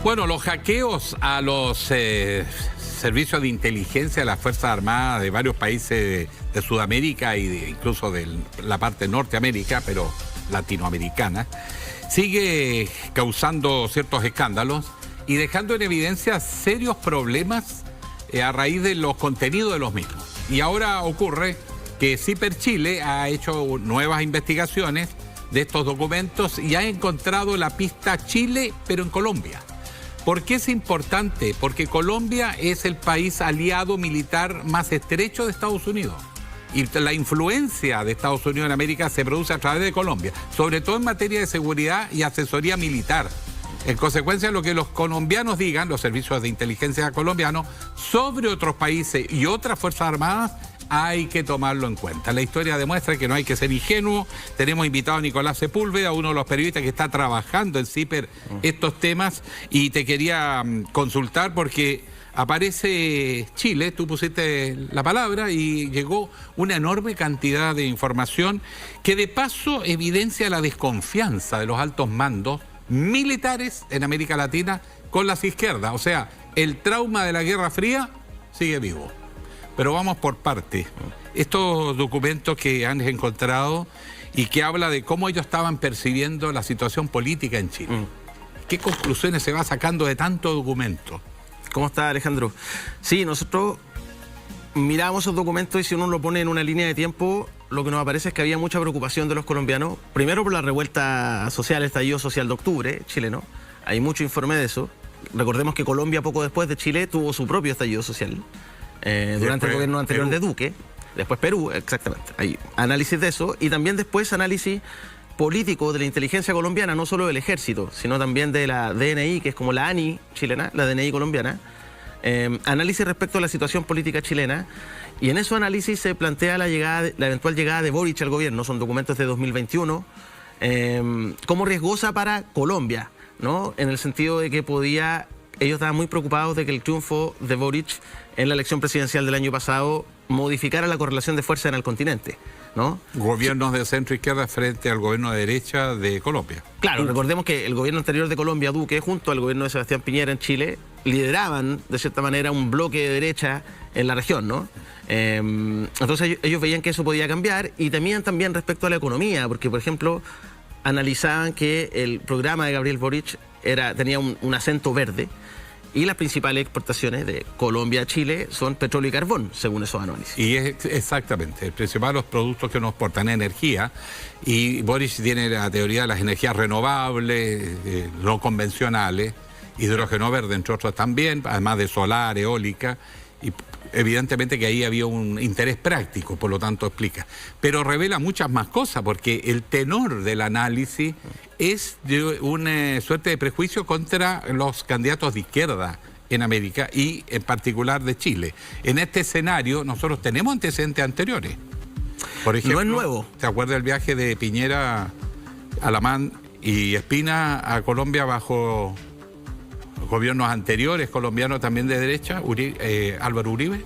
Bueno, los hackeos a los servicios de inteligencia de las Fuerzas Armadas de varios países de Sudamérica y incluso de la parte de Norteamérica, pero latinoamericana, sigue causando ciertos escándalos y dejando en evidencia serios problemas a raíz de los contenidos de los mismos. Y ahora ocurre que CIPER Chile ha hecho nuevas investigaciones de estos documentos y ha encontrado la pista Chile, pero en Colombia. ¿Por qué es importante? Porque Colombia es el país aliado militar más estrecho de Estados Unidos. Y la influencia de Estados Unidos en América se produce a través de Colombia, sobre todo en materia de seguridad y asesoría militar. En consecuencia, lo que los colombianos digan, los servicios de inteligencia colombianos, sobre otros países y otras Fuerzas Armadas, hay que tomarlo en cuenta. La historia demuestra que no hay que ser ingenuo. Tenemos invitado a Nicolás Sepúlveda, uno de los periodistas que está trabajando en CIPER estos temas, y te quería consultar porque aparece Chile, tú pusiste la palabra y llegó una enorme cantidad de información que de paso evidencia la desconfianza de los altos mandos militares en América Latina con las izquierdas. O sea, el trauma de la Guerra Fría sigue vivo. Pero vamos por parte. Estos documentos que han encontrado y que habla de cómo ellos estaban percibiendo la situación política en Chile. ¿Qué conclusiones se va sacando de tanto documento? ¿Cómo está, Alejandro? Sí, nosotros miramos esos documentos y si uno lo pone en una línea de tiempo, lo que nos aparece es que había mucha preocupación de los colombianos, primero por la revuelta social, el estallido social de octubre chileno. Hay mucho informe de eso. Recordemos que Colombia, poco después de Chile, tuvo su propio estallido social. Durante el gobierno anterior de Duque, después Perú, exactamente. Hay análisis de eso y también después análisis político de la inteligencia colombiana, no solo del ejército, sino también de la DNI, que es como la ANI chilena, la DNI colombiana. Análisis respecto a la situación política chilena, y en esos análisis se plantea la eventual llegada de Boric al gobierno. Son documentos de 2021, como riesgosa para Colombia, ¿no? En el sentido de que ellos estaban muy preocupados de que el triunfo de Boric en la elección presidencial del año pasado modificara la correlación de fuerza en el continente, ¿no? Gobiernos de centro izquierda frente al gobierno de derecha de Colombia. Claro, recordemos que el gobierno anterior de Colombia, Duque, junto al gobierno de Sebastián Piñera en Chile, lideraban de cierta manera un bloque de derecha en la región, ¿no? Entonces ellos veían que eso podía cambiar, y también respecto a la economía, porque por ejemplo analizaban que el programa de Gabriel Boric tenía un acento verde, y las principales exportaciones de Colombia a Chile son petróleo y carbón, según esos análisis. Y es exactamente, el principal de los productos que nos exportan energía, y Boric tiene la teoría de las energías renovables, no convencionales, hidrógeno verde, entre otros también, además de solar, eólica, y evidentemente que ahí había un interés práctico, por lo tanto explica. Pero revela muchas más cosas, porque el tenor del análisis es de una suerte de prejuicio contra los candidatos de izquierda en América y en particular de Chile. En este escenario nosotros tenemos antecedentes anteriores. Por ejemplo, no es nuevo. ¿Te acuerdas del viaje de Piñera, Alamán y Espina a Colombia bajo gobiernos anteriores, colombianos también de derecha, Álvaro Uribe?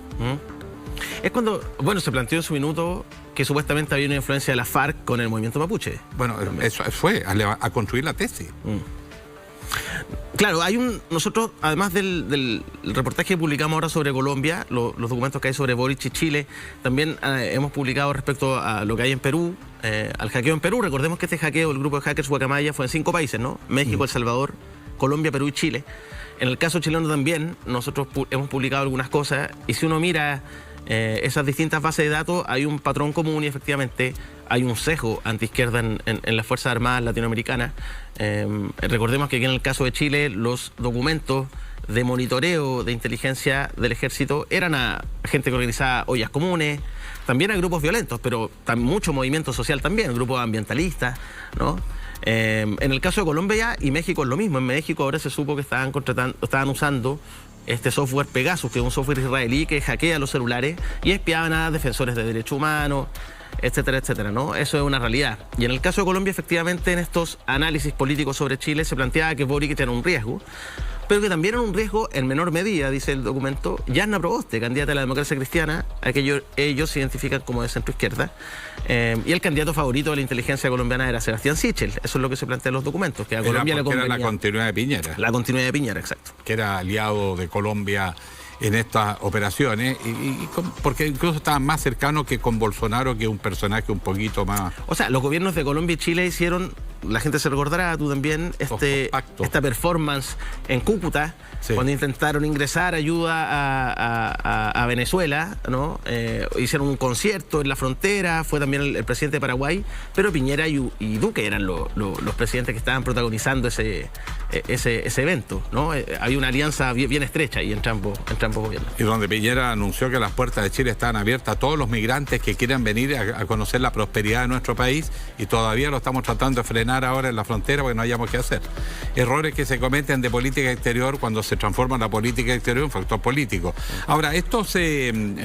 Es cuando, se planteó en su minuto que supuestamente había una influencia de la FARC con el movimiento mapuche. Bueno, eso fue a construir la tesis. Claro, nosotros, además del reportaje que publicamos ahora sobre Colombia, los documentos que hay sobre Boric y Chile, también hemos publicado respecto a lo que hay en Perú, al hackeo en Perú. Recordemos que este hackeo, el grupo de hackers Guacamaya, fue en 5 países, ¿no? México, El Salvador, Colombia, Perú y Chile. En el caso chileno también, nosotros hemos publicado algunas cosas, y si uno mira esas distintas bases de datos, hay un patrón común y efectivamente hay un sesgo antiizquierda en las Fuerzas Armadas latinoamericanas. Recordemos que aquí en el caso de Chile, los documentos de monitoreo de inteligencia del ejército eran a gente que organizaba ollas comunes, también a grupos violentos, pero mucho movimiento social también, grupos ambientalistas, ¿no? En el caso de Colombia y México es lo mismo. En México ahora se supo que estaban usando este software Pegasus, que es un software israelí que hackea los celulares y espiaban a defensores de derechos humanos, etcétera, etcétera, ¿no? Eso es una realidad. Y en el caso de Colombia, efectivamente, en estos análisis políticos sobre Chile se planteaba que Boric era un riesgo, pero que también era un riesgo en menor medida, dice el documento, Jasna Proboste, candidata a la democracia cristiana, a que ellos se identifican como de centro-izquierda, y el candidato favorito de la inteligencia colombiana era Sebastián Sichel. Eso es lo que se plantea en los documentos, que a Colombia le convenía. Era la continuidad de Piñera. La continuidad de Piñera, exacto. Que era aliado de Colombia en estas operaciones, porque incluso estaban más cercanos que con Bolsonaro, que es un personaje un poquito más... O sea, los gobiernos de Colombia y Chile hicieron, la gente se recordará, tú también, esta performance en Cúcuta, sí, cuando intentaron ingresar ayuda a Venezuela, ¿no? Hicieron un concierto en la frontera, fue también el presidente de Paraguay, pero Piñera y Duque eran los presidentes que estaban protagonizando ese evento, ¿no? Había una alianza bien estrecha ahí entre ambos gobiernos. Y donde Piñera anunció que las puertas de Chile estaban abiertas a todos los migrantes que quieran venir a conocer la prosperidad de nuestro país, y todavía lo estamos tratando de frenar ahora en la frontera porque no hayamos qué hacer. Errores que se cometen de política exterior cuando se transforma la política exterior en un factor político. Ahora, estos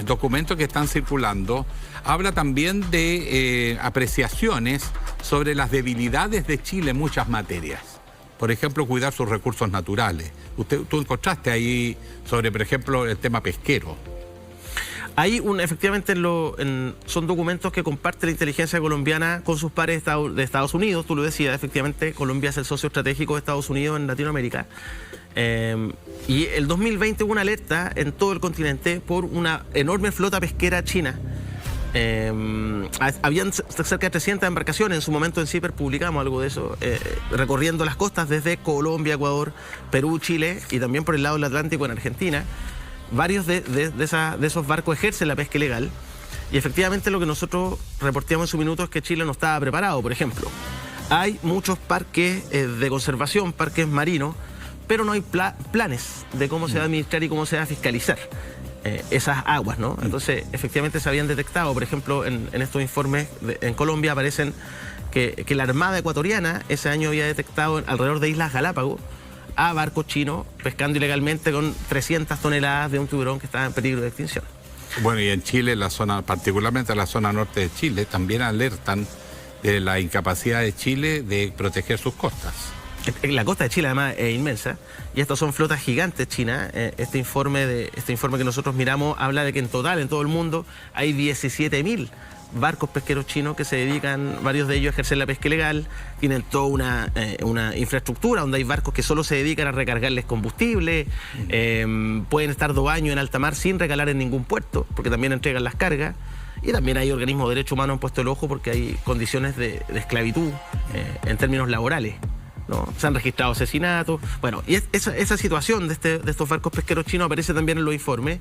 documentos que están circulando habla también de apreciaciones sobre las debilidades de Chile en muchas materias. Por ejemplo, cuidar sus recursos naturales. Tú encontraste ahí sobre, por ejemplo, el tema pesquero. Hay efectivamente son documentos que comparte la inteligencia colombiana con sus pares de Estados Unidos. Tú lo decías, efectivamente, Colombia es el socio estratégico de Estados Unidos en Latinoamérica. Y el 2020 hubo una alerta en todo el continente por una enorme flota pesquera china. Habían cerca de 300 embarcaciones. En su momento en CIPER publicamos algo de eso, recorriendo las costas desde Colombia, Ecuador, Perú, Chile y también por el lado del Atlántico en Argentina. Varios de esos barcos ejercen la pesca ilegal, y efectivamente lo que nosotros reporteamos en su minuto es que Chile no estaba preparado. Por ejemplo, hay muchos parques de conservación, parques marinos, pero no hay planes de cómo se va a administrar y cómo se va a fiscalizar esas aguas, ¿no? Entonces, efectivamente se habían detectado, por ejemplo, en estos informes en Colombia aparecen que la Armada ecuatoriana ese año había detectado alrededor de Islas Galápagos a barcos chinos pescando ilegalmente con 300 toneladas de un tiburón que estaba en peligro de extinción. Bueno, y en Chile, particularmente en la zona norte de Chile, también alertan de la incapacidad de Chile de proteger sus costas. La costa de Chile además es inmensa, y estas son flotas gigantes chinas. Este informe que nosotros miramos habla de que en total, en todo el mundo, hay 17.000 barcos pesqueros chinos que se dedican, varios de ellos, a ejercer la pesca ilegal. Tienen toda una infraestructura donde hay barcos que solo se dedican a recargarles combustible, pueden estar 2 años en alta mar sin recalar en ningún puerto, porque también entregan las cargas. Y también hay organismos de derechos humanos han puesto el ojo porque hay condiciones de esclavitud en términos laborales, ¿no? Se han registrado asesinatos. Bueno, y esa situación de estos barcos pesqueros chinos aparece también en los informes,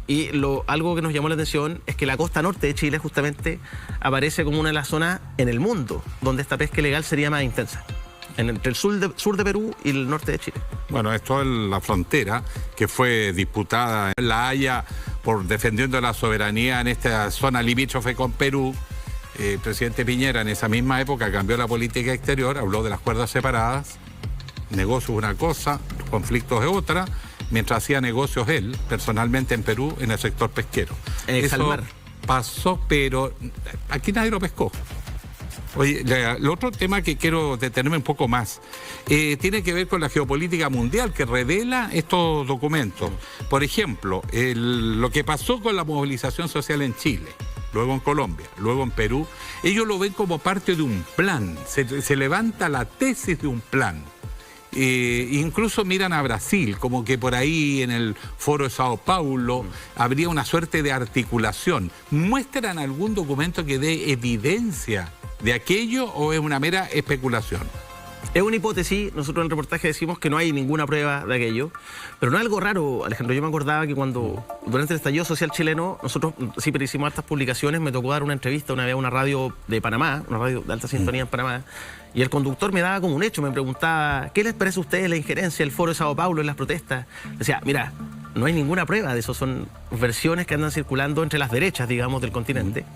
y algo que nos llamó la atención es que la costa norte de Chile justamente aparece como una de las zonas en el mundo donde esta pesca ilegal sería más intensa, entre el sur de Perú y el norte de Chile. Bueno, esto es la frontera que fue disputada en La Haya por defendiendo la soberanía en esta zona limítrofe con Perú. El presidente Piñera en esa misma época cambió la política exterior, habló de las cuerdas separadas, negocios una cosa, conflictos de otra, mientras hacía negocios él, personalmente en Perú, en el sector pesquero. Eso pasó, pero aquí nadie lo pescó. Oye, el otro tema que quiero detenerme un poco más tiene que ver con la geopolítica mundial que revela estos documentos. Por ejemplo, lo que pasó con la movilización social en Chile, luego en Colombia, luego en Perú, ellos lo ven como parte de un plan, se levanta la tesis de un plan. Incluso miran a Brasil, como que por ahí en el foro de Sao Paulo habría una suerte de articulación. ¿Muestran algún documento que dé evidencia de aquello o es una mera especulación? Es una hipótesis. Nosotros en el reportaje decimos que no hay ninguna prueba de aquello, pero no es algo raro, Alejandro. Yo me acordaba que durante el estallido social chileno, nosotros sí hicimos hartas publicaciones. Me tocó dar una entrevista una vez a una radio de Panamá, una radio de alta sintonía en Panamá, y el conductor me daba como un hecho, me preguntaba: ¿qué les parece a ustedes la injerencia del foro de Sao Paulo en las protestas? Decía, mira, no hay ninguna prueba de eso, son versiones que andan circulando entre las derechas, digamos, del continente.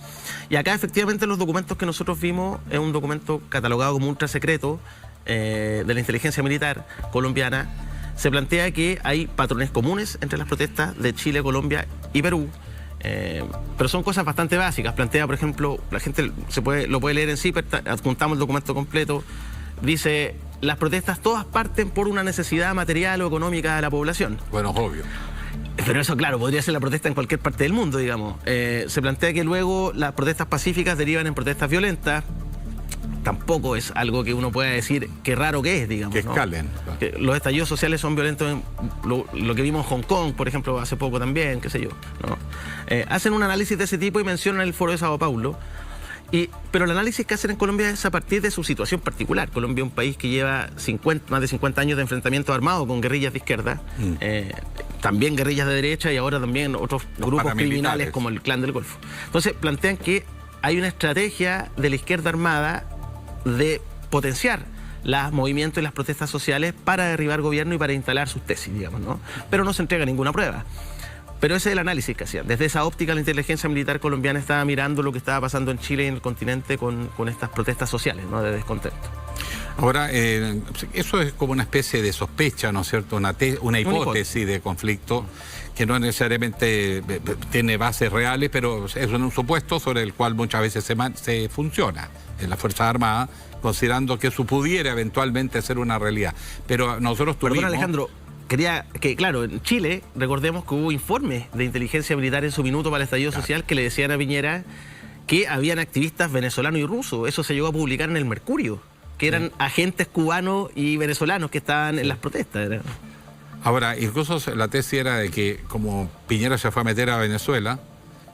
Y acá efectivamente los documentos que nosotros vimos es un documento catalogado como ultra secreto de la inteligencia militar colombiana. Se plantea que hay patrones comunes entre las protestas de Chile, Colombia y Perú, pero son cosas bastante básicas. Plantea, por ejemplo, la gente lo puede leer en CIPER, adjuntamos el documento completo. Dice: las protestas todas parten por una necesidad material o económica de la población. Bueno, es obvio. Pero eso, claro, podría ser la protesta en cualquier parte del mundo, digamos. Se plantea que luego las protestas pacíficas derivan en protestas violentas. Tampoco es algo que uno pueda decir qué raro que es, digamos. Que escalen. ¿No? Que los estallidos sociales son violentos, lo que vimos en Hong Kong, por ejemplo, hace poco también, qué sé yo, ¿no? Hacen un análisis de ese tipo y mencionan el Foro de Sao Paulo. Pero el análisis que hacen en Colombia es a partir de su situación particular. Colombia es un país que lleva más de 50 años de enfrentamiento armado con guerrillas de izquierda, también guerrillas de derecha y ahora también otros grupos criminales como el Clan del Golfo. Entonces plantean que hay una estrategia de la izquierda armada de potenciar los movimientos y las protestas sociales para derribar gobierno y para instalar sus tesis, digamos, ¿no? Pero no se entrega ninguna prueba. Pero ese es el análisis que hacían. Desde esa óptica, la inteligencia militar colombiana estaba mirando lo que estaba pasando en Chile y en el continente con estas protestas sociales, ¿no?, de descontento. Ahora, eso es como una especie de sospecha, ¿no es cierto? Una hipótesis de conflicto que no necesariamente tiene bases reales, pero es un supuesto sobre el cual muchas veces se funciona en las Fuerzas Armadas, considerando que eso pudiera eventualmente ser una realidad. Pero nosotros tuvimos... Perdón, Alejandro, quería que, claro, en Chile, recordemos que hubo informes de inteligencia militar en su minuto para el estallido social que le decían a Piñera que habían activistas venezolanos y rusos. Eso se llegó a publicar en el Mercurio, que eran agentes cubanos y venezolanos que estaban en las protestas. Ahora, incluso la tesis era de que como Piñera se fue a meter a Venezuela,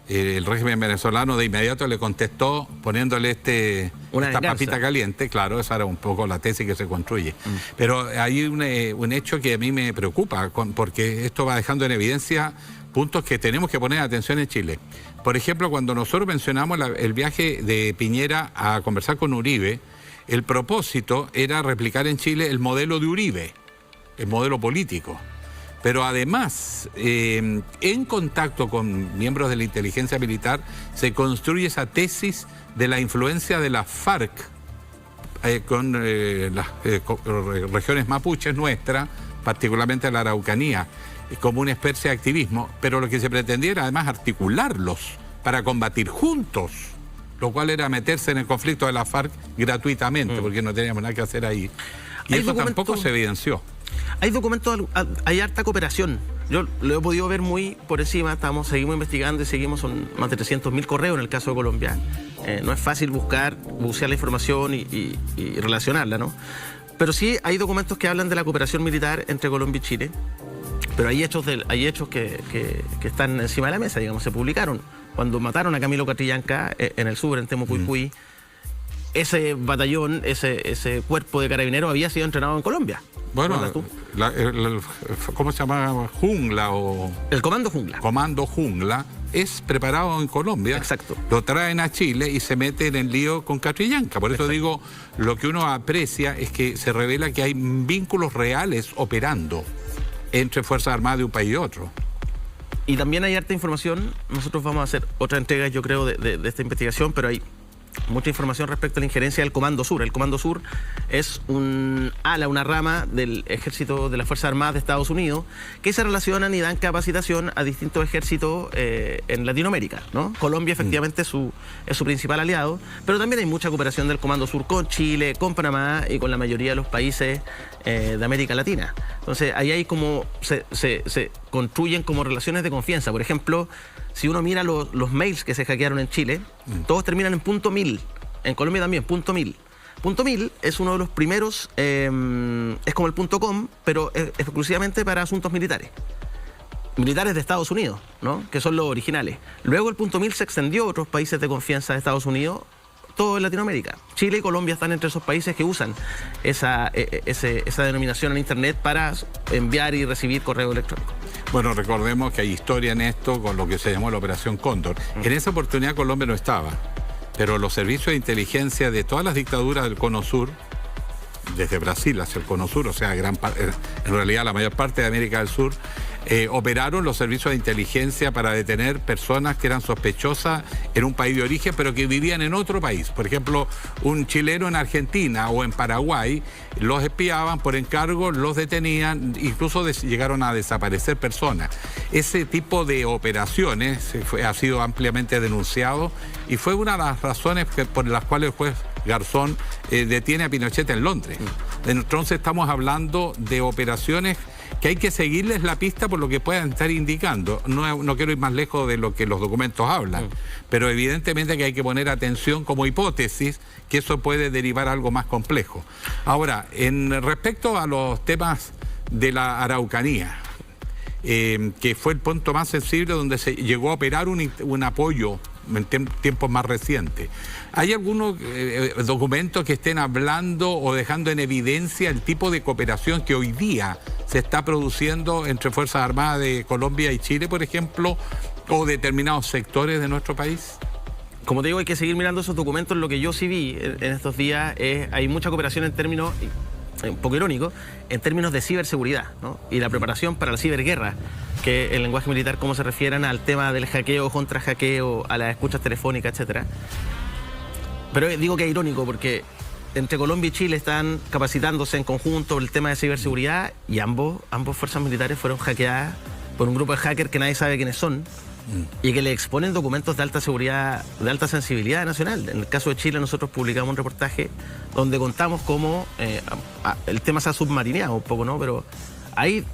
el régimen venezolano de inmediato le contestó poniéndole esta papita caliente. Claro, esa era un poco la tesis que se construye. Pero hay un hecho que a mí me preocupa, porque esto va dejando en evidencia puntos que tenemos que poner atención en Chile. Por ejemplo, cuando nosotros mencionamos el viaje de Piñera a conversar con Uribe, el propósito era replicar en Chile el modelo de Uribe, el modelo político. Pero además, en contacto con miembros de la inteligencia militar, se construye esa tesis de la influencia de la FARC con las regiones mapuches nuestras, particularmente la Araucanía, como una especie de activismo. Pero lo que se pretendía era además articularlos para combatir juntos, lo cual era meterse en el conflicto de la FARC gratuitamente, porque no teníamos nada que hacer ahí. Y eso tampoco se evidenció. Hay documentos, hay harta cooperación. Yo lo he podido ver muy por encima, seguimos investigando y seguimos, son más de 300.000 correos en el caso de Colombia. No es fácil bucear la información y relacionarla, ¿no? Pero sí hay documentos que hablan de la cooperación militar entre Colombia y Chile, pero hay hechos que están encima de la mesa, digamos, se publicaron. Cuando mataron a Camilo Catrillanca en el sur, en Temucuicui, ese batallón, ese cuerpo de carabineros había sido entrenado en Colombia. Bueno, ¿cómo se llama? Jungla o... El Comando Jungla. Comando Jungla es preparado en Colombia. Exacto. Lo traen a Chile y se meten en lío con Catrillanca. Por eso digo, lo que uno aprecia es que se revela que hay vínculos reales operando entre Fuerzas Armadas de un país y otro. Y también hay harta información. Nosotros vamos a hacer otra entrega, yo creo, de esta investigación, pero hay mucha información respecto a la injerencia del Comando Sur. El Comando Sur es una rama del ejército de las Fuerzas Armadas de Estados Unidos que se relacionan y dan capacitación a distintos ejércitos en Latinoamérica, ¿no? Colombia efectivamente es su principal aliado, pero también hay mucha cooperación del Comando Sur con Chile, con Panamá y con la mayoría de los países de América Latina. Entonces ahí hay como se construyen como relaciones de confianza. Por ejemplo, si uno mira los mails que se hackearon en Chile, todos terminan en .mil. En Colombia también, .mil. .mil es uno de los primeros, es como el .com, pero exclusivamente para asuntos militares. Militares de Estados Unidos, ¿no?, que son los originales. Luego el .mil se extendió a otros países de confianza de Estados Unidos, todo en Latinoamérica. Chile y Colombia están entre esos países que usan esa denominación en Internet para enviar y recibir correo electrónico. Bueno, recordemos que hay historia en esto con lo que se llamó la Operación Cóndor. En esa oportunidad Colombia no estaba, pero los servicios de inteligencia de todas las dictaduras del Cono Sur, desde Brasil hacia el Cono Sur, o sea, en realidad la mayor parte de América del Sur, operaron los servicios de inteligencia para detener personas que eran sospechosas en un país de origen, pero que vivían en otro país. Por ejemplo, un chileno en Argentina o en Paraguay, los espiaban por encargo, los detenían, incluso llegaron a desaparecer personas. Ese tipo de operaciones ha sido ampliamente denunciado y fue una de las razones por las cuales el juez Garzón detiene a Pinochet en Londres. Entonces estamos hablando de operaciones que hay que seguirles la pista por lo que puedan estar indicando. No quiero ir más lejos de lo que los documentos hablan, pero evidentemente que hay que poner atención como hipótesis que eso puede derivar algo más complejo. Ahora, en respecto a los temas de la Araucanía, que fue el punto más sensible donde se llegó a operar un apoyo en tiempos más recientes. ¿Hay algunos documentos que estén hablando o dejando en evidencia el tipo de cooperación que hoy día se está produciendo entre Fuerzas Armadas de Colombia y Chile, por ejemplo, o determinados sectores de nuestro país? Como te digo, hay que seguir mirando esos documentos. Lo que yo sí vi en estos días es hay mucha cooperación en términos, un poco irónico, en términos de ciberseguridad, ¿no? Y la preparación para la ciberguerra, que el lenguaje militar, cómo se refieren al tema del hackeo, contrahackeo, a las escuchas telefónicas, etcétera. Pero digo que es irónico porque entre Colombia y Chile están capacitándose en conjunto el tema de ciberseguridad y ambos fuerzas militares fueron hackeadas por un grupo de hackers que nadie sabe quiénes son y que le exponen documentos de alta seguridad, de alta sensibilidad nacional. En el caso de Chile nosotros publicamos un reportaje donde contamos cómo el tema se ha submarineado un poco, ¿no? Pero hay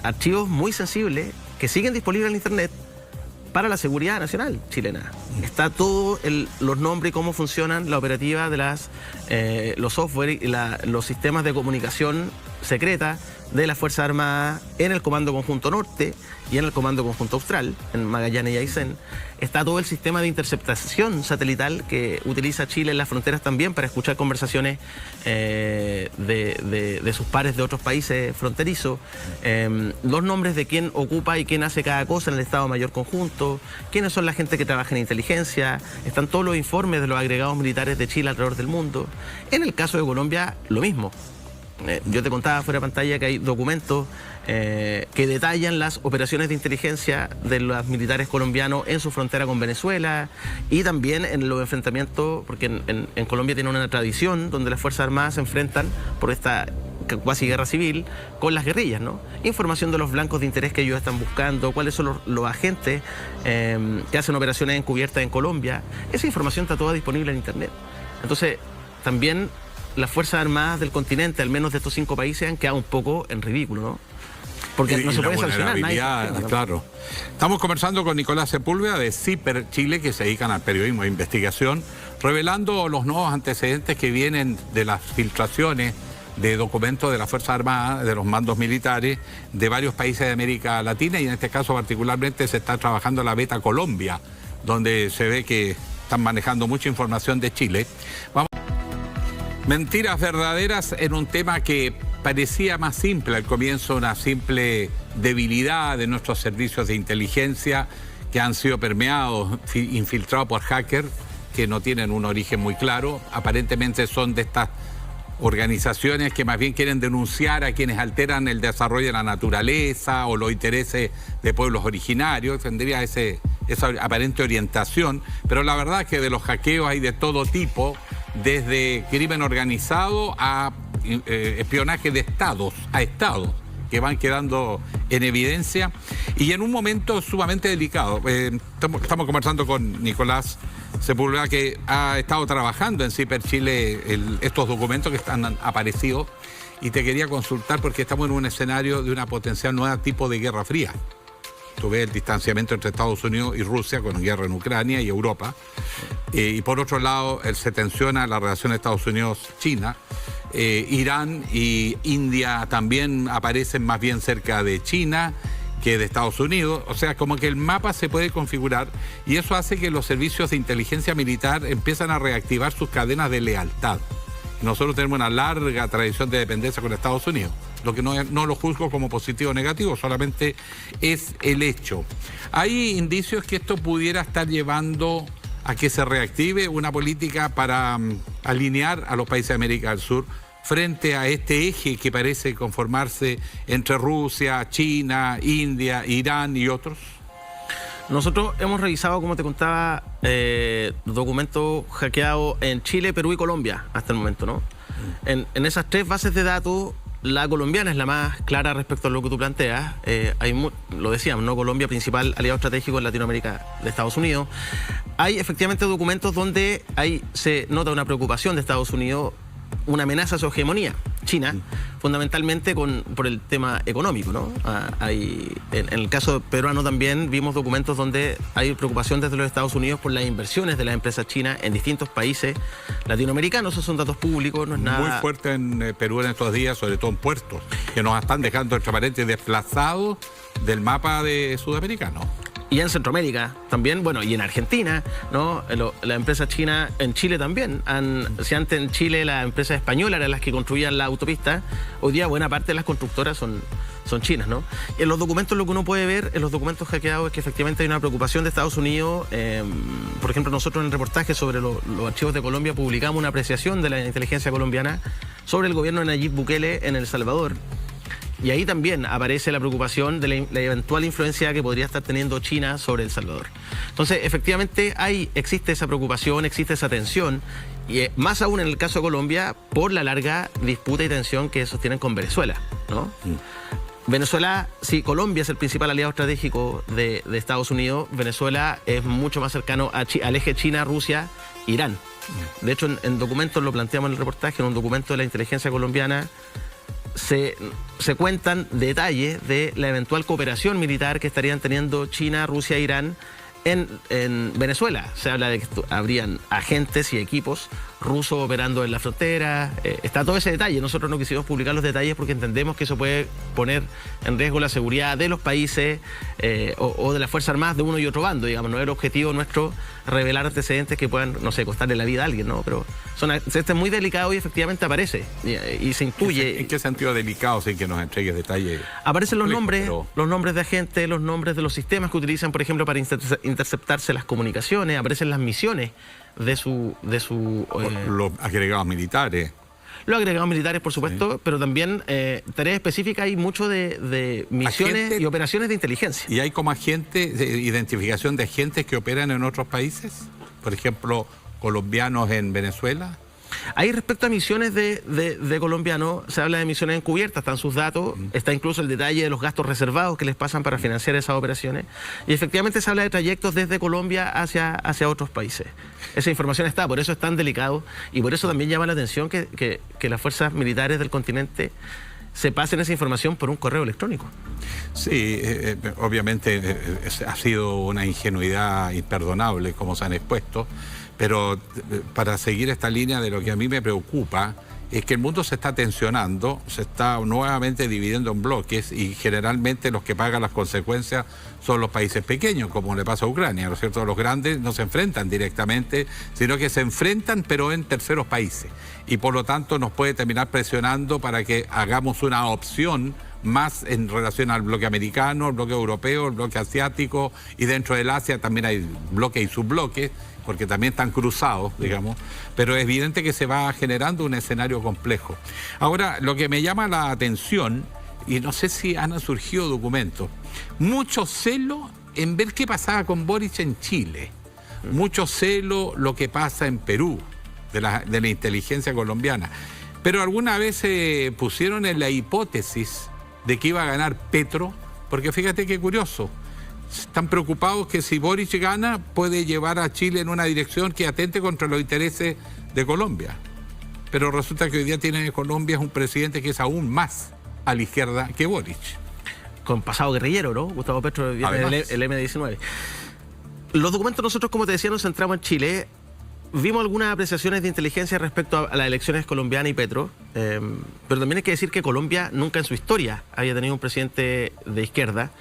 archivos muy sensibles que siguen disponibles en Internet para la seguridad nacional chilena. Está todo los nombres y cómo funcionan la operativa de los software y los sistemas de comunicación secreta de las Fuerzas Armadas en el Comando Conjunto Norte y en el Comando Conjunto Austral, en Magallanes y Aysén. Está todo el sistema de interceptación satelital que utiliza Chile en las fronteras también para escuchar conversaciones de sus pares de otros países fronterizos, los nombres de quién ocupa y quién hace cada cosa en el Estado Mayor Conjunto, quiénes son la gente que trabaja en inteligencia, están todos los informes de los agregados militares de Chile alrededor del mundo. En el caso de Colombia, lo mismo. Yo te contaba fuera de pantalla que hay documentos que detallan las operaciones de inteligencia de los militares colombianos en su frontera con Venezuela y también en los enfrentamientos, porque en Colombia tiene una tradición donde las Fuerzas Armadas se enfrentan por esta cuasi guerra civil con las guerrillas, ¿no? Información de los blancos de interés que ellos están buscando, cuáles son los agentes que hacen operaciones encubiertas en Colombia. Esa información está toda disponible en Internet. Entonces, también las Fuerzas Armadas del continente, al menos de estos 5 países, han quedado un poco en ridículo, ¿no? Porque no se puede sancionar nadie. Claro. Estamos conversando con Nicolás Sepúlveda de CIPER Chile, que se dedican al periodismo de investigación, revelando los nuevos antecedentes que vienen de las filtraciones de documentos de las Fuerzas Armadas, de los mandos militares de varios países de América Latina, y en este caso particularmente se está trabajando la Beta Colombia, donde se ve que están manejando mucha información de Chile. Mentiras verdaderas en un tema que parecía más simple al comienzo, una simple debilidad de nuestros servicios de inteligencia que han sido permeados, infiltrados por hackers que no tienen un origen muy claro. Aparentemente son de estas organizaciones que más bien quieren denunciar a quienes alteran el desarrollo de la naturaleza o los intereses de pueblos originarios. Tendría esa aparente orientación, pero la verdad es que de los hackeos hay de todo tipo, desde crimen organizado a espionaje de estados a estados, que van quedando en evidencia y en un momento sumamente delicado. Estamos conversando con Nicolás Sepúlveda, que ha estado trabajando en CIPER Chile estos documentos que han aparecido, y te quería consultar porque estamos en un escenario de una potencial nueva tipo de guerra fría. Tú ves el distanciamiento entre Estados Unidos y Rusia con guerra en Ucrania y Europa. Y por otro lado, se tensiona la relación de Estados Unidos-China. Irán y India también aparecen más bien cerca de China que de Estados Unidos. O sea, como que el mapa se puede configurar y eso hace que los servicios de inteligencia militar empiezan a reactivar sus cadenas de lealtad. Nosotros tenemos una larga tradición de dependencia con Estados Unidos. Lo que no lo juzgo como positivo o negativo, solamente es el hecho. ¿Hay indicios que esto pudiera estar llevando a que se reactive una política para alinear a los países de América del Sur frente a este eje que parece conformarse entre Rusia, China, India, Irán y otros? Nosotros hemos revisado, como te contaba, documentos hackeados en Chile, Perú y Colombia hasta el momento, ¿no? En esas 3 bases de datos, la colombiana es la más clara respecto a lo que tú planteas. Lo decíamos, ¿no? Colombia, principal aliado estratégico en Latinoamérica de Estados Unidos. Hay efectivamente documentos donde se nota una preocupación de Estados Unidos una amenaza a su hegemonía, China, fundamentalmente por el tema económico, ¿no? En el caso peruano también vimos documentos donde hay preocupación desde los Estados Unidos por las inversiones de las empresas chinas en distintos países latinoamericanos. Esos son datos públicos, no es nada... Muy fuerte en Perú en estos días, sobre todo en puertos, que nos están dejando, entre paréntesis, desplazados del mapa de sudamericano. Y en Centroamérica también, bueno, y en Argentina, ¿no? La empresa china, en Chile también. Si antes en Chile las empresas españolas eran las que construían la autopista, hoy día buena parte de las constructoras son chinas, ¿no? Y en los documentos lo que uno puede ver, en los documentos hackeados, es que efectivamente hay una preocupación de Estados Unidos. Por ejemplo, nosotros en el reportaje sobre los archivos de Colombia publicamos una apreciación de la inteligencia colombiana sobre el gobierno de Nayib Bukele en El Salvador. Y ahí también aparece la preocupación de la eventual influencia que podría estar teniendo China sobre El Salvador. Entonces, efectivamente, existe esa preocupación, existe esa tensión, y más aún en el caso de Colombia, por la larga disputa y tensión que sostienen con Venezuela, ¿no? Venezuela, si Colombia es el principal aliado estratégico de Estados Unidos, Venezuela es mucho más cercano al eje China, Rusia, Irán. De hecho, en documentos, lo planteamos en el reportaje, en un documento de la inteligencia colombiana, se cuentan detalles de la eventual cooperación militar que estarían teniendo China, Rusia e Irán en Venezuela. Se habla de que habrían agentes y equipos rusos operando en la frontera. Está todo ese detalle. Nosotros no quisimos publicar los detalles porque entendemos que eso puede poner en riesgo la seguridad de los países o de las Fuerzas Armadas de uno y otro bando. Digamos, no es el objetivo nuestro revelar antecedentes que puedan, no sé, costarle la vida a alguien, ¿no? Pero este es muy delicado y efectivamente aparece y se intuye. ¿En qué sentido delicado, sin que nos entregues detalles? Aparecen los nombres de agentes, los nombres de los sistemas que utilizan, por ejemplo, para interceptarse las comunicaciones, aparecen las misiones de su los agregados militares. Los agregados militares, por supuesto, sí. Pero también tareas específicas, hay mucho de misiones y operaciones de inteligencia. ¿Y hay como identificación de agentes que operan en otros países? Por ejemplo, colombianos en Venezuela. Ahí respecto a misiones de colombianos, se habla de misiones encubiertas, están sus datos, está incluso el detalle de los gastos reservados que les pasan para financiar esas operaciones, y efectivamente se habla de trayectos desde Colombia hacia otros países. Esa información está, por eso es tan delicado, y por eso también llama la atención que las fuerzas militares del continente se pasen esa información por un correo electrónico. Sí, obviamente ha sido una ingenuidad imperdonable, como se han expuesto. Pero para seguir esta línea, de lo que a mí me preocupa es que el mundo se está tensionando, se está nuevamente dividiendo en bloques, y generalmente los que pagan las consecuencias son los países pequeños, como le pasa a Ucrania, ¿no es cierto? Los grandes no se enfrentan directamente, sino que se enfrentan pero en terceros países, y por lo tanto nos puede terminar presionando para que hagamos una opción más en relación al bloque americano, el bloque europeo, el bloque asiático, y dentro del Asia también hay bloques y subbloques, porque también están cruzados, digamos, pero es evidente que se va generando un escenario complejo. Ahora, lo que me llama la atención, y no sé si han surgido documentos, mucho celo en ver qué pasaba con Boric en Chile, mucho celo lo que pasa en Perú, de la inteligencia colombiana, pero alguna vez se pusieron en la hipótesis de que iba a ganar Petro, porque fíjate qué curioso, están preocupados que si Boric gana puede llevar a Chile en una dirección que atente contra los intereses de Colombia. Pero resulta que hoy día tiene en Colombia un presidente que es aún más a la izquierda que Boric. Con pasado guerrillero, ¿no? Gustavo Petro, el M19. Los documentos, nosotros, como te decía, nos centramos en Chile. Vimos algunas apreciaciones de inteligencia respecto a las elecciones colombianas y Petro, pero también hay que decir que Colombia nunca en su historia había tenido un presidente de izquierda.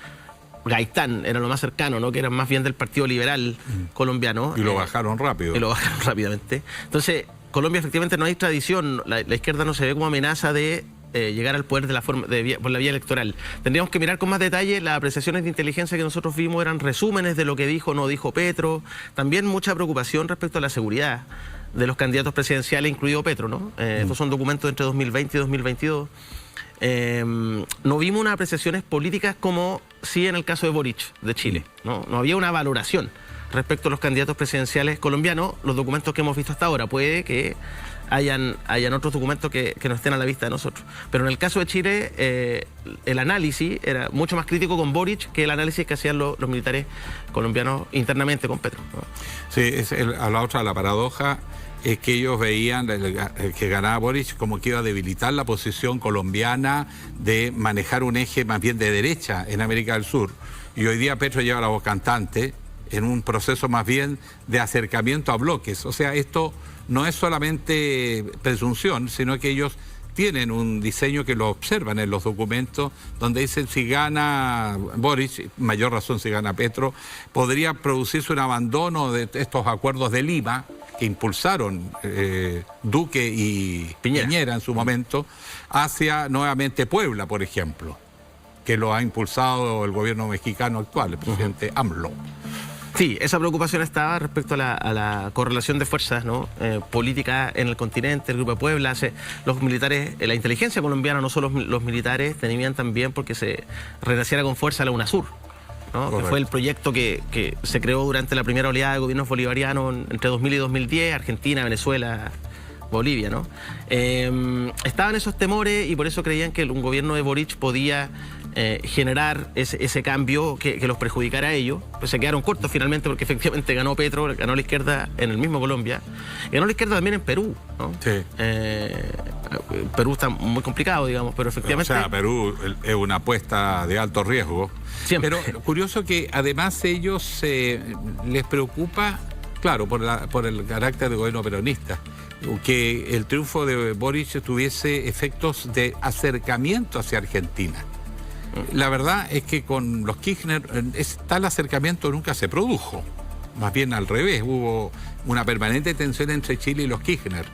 Gaitán era lo más cercano, ¿no? Que era más bien del Partido Liberal colombiano. Y lo bajaron rápido. Y lo bajaron rápidamente. Entonces, Colombia efectivamente no hay tradición, la izquierda no se ve como amenaza de llegar al poder por la vía electoral. Tendríamos que mirar con más detalle las apreciaciones de inteligencia que nosotros vimos, eran resúmenes de lo que dijo o no dijo Petro. También mucha preocupación respecto a la seguridad de los candidatos presidenciales, incluido Petro, ¿no? Estos son documentos entre 2020 y 2022. No vimos unas apreciaciones políticas como sí en el caso de Boric, de Chile. No había una valoración respecto a los candidatos presidenciales colombianos. Los documentos que hemos visto hasta ahora, puede que hayan otros documentos que no estén a la vista de nosotros. Pero en el caso de Chile, el análisis era mucho más crítico con Boric que el análisis que hacían los militares colombianos internamente con Petro, ¿no? Sí, a la otra, la paradoja es que ellos veían el que ganaba Boric como que iba a debilitar la posición colombiana de manejar un eje más bien de derecha en América del Sur. Y hoy día Petro lleva la voz cantante en un proceso más bien de acercamiento a bloques. O sea, esto no es solamente presunción, sino que ellos tienen un diseño que lo observan en los documentos, donde dicen si gana Boric, mayor razón si gana Petro, podría producirse un abandono de estos acuerdos de Lima que impulsaron Duque y Piñera en su momento, hacia nuevamente Puebla, por ejemplo, que lo ha impulsado el gobierno mexicano actual, el presidente AMLO. Sí, esa preocupación estaba respecto a la correlación de fuerzas, ¿no? Políticas en el continente, el Grupo de Puebla, los militares, la inteligencia colombiana, no solo los militares, temían también porque se renaciera con fuerza la UNASUR, ¿no? Que fue el proyecto que se creó durante la primera oleada de gobiernos bolivarianos entre 2000 y 2010, Argentina, Venezuela, Bolivia, ¿no? Estaban esos temores y por eso creían que un gobierno de Boric podía generar ese cambio que los perjudicara a ellos. Pues se quedaron cortos finalmente porque efectivamente ganó Petro, ganó la izquierda en el mismo Colombia, ganó la izquierda también en Perú, ¿no? Sí. Perú está muy complicado, digamos, pero efectivamente... O sea, Perú es una apuesta de alto riesgo. Siempre. Pero curioso que además ellos les preocupa, claro, por el carácter de gobierno peronista, que el triunfo de Boric tuviese efectos de acercamiento hacia Argentina. La verdad es que con los Kirchner tal acercamiento nunca se produjo. Más bien al revés, hubo una permanente tensión entre Chile y los Kirchner.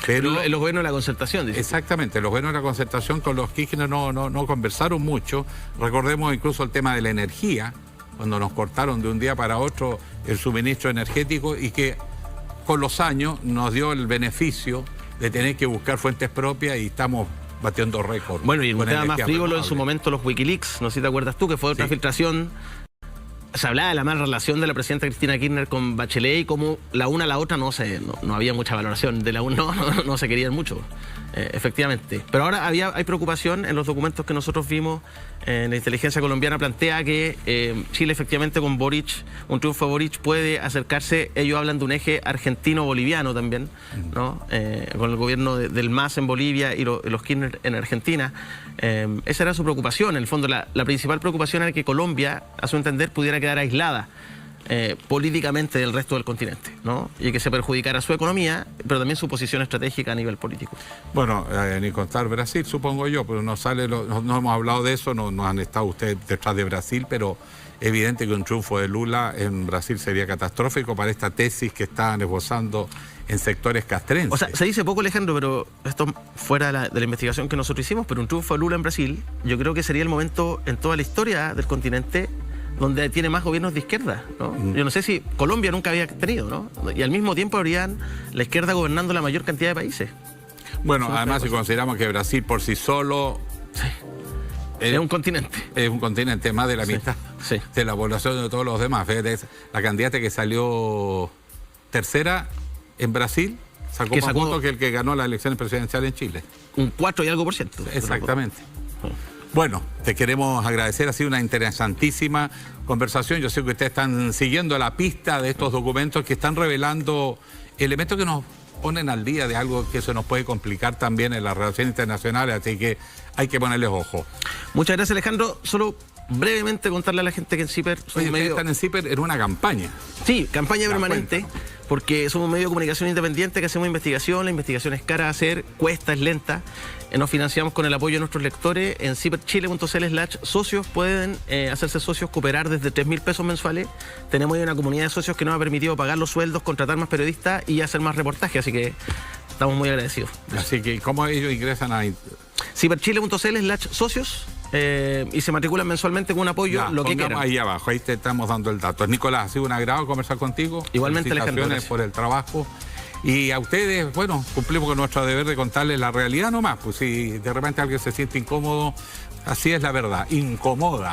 Pero los gobiernos de la concertación, dice. Exactamente, los gobiernos de la concertación con los Kirchner no conversaron mucho. Recordemos incluso el tema de la energía, cuando nos cortaron de un día para otro el suministro energético y que con los años nos dio el beneficio de tener que buscar fuentes propias y estamos batiendo récord. Bueno, y un tema más frívolo en su momento, los Wikileaks, no sé si te acuerdas tú, que fue otra filtración. Se hablaba de la mala relación de la presidenta Cristina Kirchner con Bachelet y como la una a la otra no había mucha valoración, de la una no se querían mucho, efectivamente. Pero ahora hay preocupación en los documentos que nosotros vimos. La inteligencia colombiana plantea que Chile efectivamente con Boric, un triunfo de Boric puede acercarse, ellos hablan de un eje argentino-boliviano también, ¿no? Con el gobierno del MAS en Bolivia y los Kirchner en Argentina. Esa era su preocupación, en el fondo la principal preocupación era que Colombia, a su entender, pudiera quedar aislada políticamente del resto del continente, ¿no? Y que se perjudicara su economía, pero también su posición estratégica a nivel político. Bueno, ni contar Brasil, supongo yo, pero no hemos hablado de eso, no han estado ustedes detrás de Brasil, pero evidente que un triunfo de Lula en Brasil sería catastrófico para esta tesis que estaban esbozando en sectores castrenses. O sea, se dice poco, Alejandro, pero esto fuera de la investigación que nosotros hicimos, pero un triunfo de Lula en Brasil, yo creo que sería el momento en toda la historia del continente donde tiene más gobiernos de izquierda, ¿no? Yo no sé si Colombia nunca había tenido, ¿no? Y al mismo tiempo habrían la izquierda gobernando la mayor cantidad de países. Bueno, además si consideramos que Brasil por sí solo... Sí. Es un continente. Es un continente, más de la mitad de la población de todos los demás. La candidata que salió tercera en Brasil sacó más votos que el que ganó las elecciones presidenciales en Chile. Un 4 y algo %. Exactamente. Bueno, te queremos agradecer, ha sido una interesantísima conversación. Yo sé que ustedes están siguiendo la pista de estos documentos que están revelando elementos que nos ponen al día de algo que se nos puede complicar también en las relaciones internacionales, así que hay que ponerles ojo. Muchas gracias, Alejandro. Solo brevemente contarle a la gente que en CIPER... están en CIPER en una campaña. Sí, campaña permanente, porque somos un medio de comunicación independiente que hacemos investigación. La investigación es cara a hacer, cuesta, es lenta. Nos financiamos con el apoyo de nuestros lectores. En ciperchile.cl/socios pueden hacerse socios, cooperar desde 3.000 pesos mensuales. Tenemos ahí una comunidad de socios que nos ha permitido pagar los sueldos, contratar más periodistas y hacer más reportajes, así que estamos muy agradecidos. Así que, ¿cómo ellos ingresan a ciperchile.cl/socios y se matriculan mensualmente con un apoyo, lo que quieran? Ahí abajo, ahí te estamos dando el dato. Nicolás, ha sido un agrado conversar contigo. Igualmente, Alejandro. Felicitaciones por el trabajo. Y a ustedes, bueno, cumplimos con nuestro deber de contarles la realidad nomás. Pues si de repente alguien se siente incómodo, así es la verdad, incomoda.